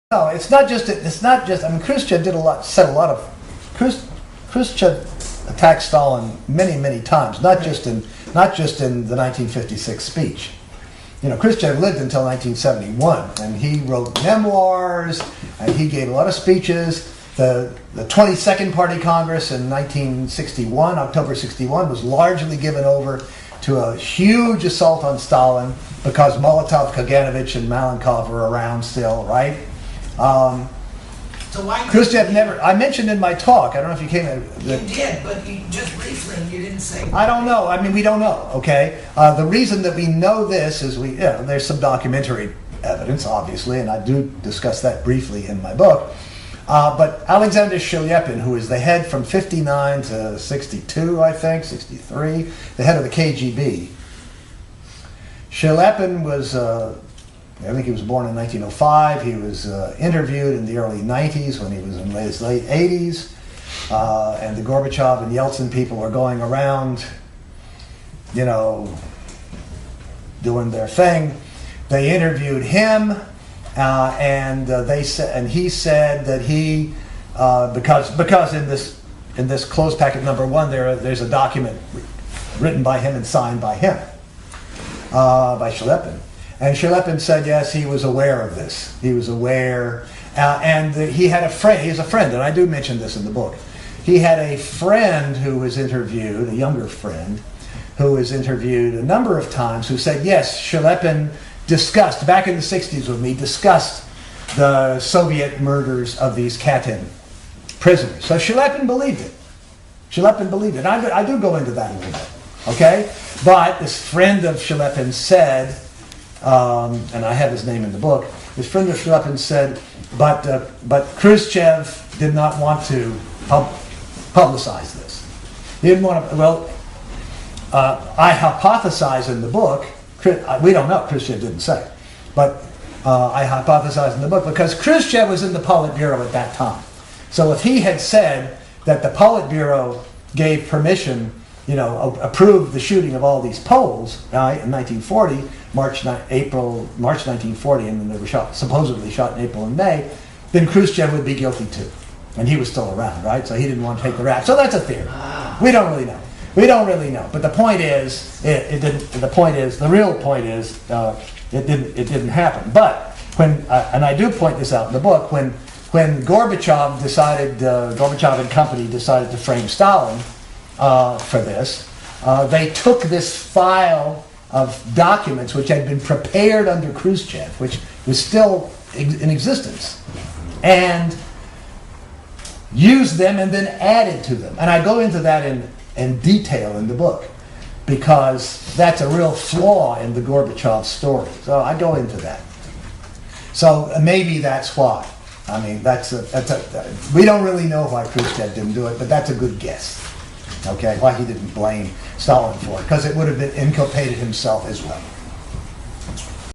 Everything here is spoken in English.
No, it's not just. It's not just. I mean, Khrushchev said a lot of. Khrushchev attacked Stalin many times, not just in the 1956 speech. You know, Khrushchev lived until 1971, and he wrote memoirs, and he gave a lot of speeches. The 22nd Party Congress in 1961, October 61, was largely given over to a huge assault on Stalin because Molotov, Kaganovich, and Malenkov were around still, right? So why Khrushchev never. I mentioned in my talk. I don't know if you came in. You did, but you just briefly. You didn't say. I don't know. I mean, we don't know. Okay. The reason that we know this is there's some documentary evidence, obviously, and I do discuss that briefly in my book. But Alexander Shelepin, who is the head from 59 to 62, I think, 63, the head of the KGB. Shelepin was. I think he was born in 1905. He was interviewed in the early 90s when he was in his late 80s. And the Gorbachev and Yeltsin people were going around, you know, doing their thing. They interviewed him, and he said that he, because in this closed packet number 1, there's a document written by him and signed by him, by Shelepin. And Shelepin said, yes, he was aware of this. He was aware. And he had a friend. He's a friend, and I do mention this in the book. He had a friend who was interviewed, a younger friend, who was interviewed a number of times, who said, yes, Shelepin discussed, back in the 60s with me, discussed the Soviet murders of these Katyn prisoners. So Shelepin believed it. Shelepin believed it. And I do go into that a little bit, okay? But this friend of Shelepin said, and I have his name in the book, his friend of Shelepin said, but Khrushchev did not want to publicize this. He didn't want to, I hypothesize in the book, we don't know, Khrushchev didn't say, but I hypothesize in the book because Khrushchev was in the Politburo at that time. So if he had said that the Politburo gave permission, approved the shooting of all these Poles in 1940, March 1940, and then they were supposedly shot in April and May, then Khrushchev would be guilty too. And he was still around, right? So he didn't want to take the rap. So that's a theory. We don't really know. But the point is, it didn't. The real point is, it didn't happen. But when, and I do point this out in the book, when Gorbachev and company decided to frame Stalin for this, they took this file of documents which had been prepared under Khrushchev, which was still in existence, and used them and then added to them. And I go into that in detail in the book because that's a real flaw in the Gorbachev story. So I go into that. So maybe that's why. I mean, we don't really know why Khrushchev didn't do it, but that's a good guess. Okay, why he didn't blame Stalin for it, because it would have been inculpated himself as well.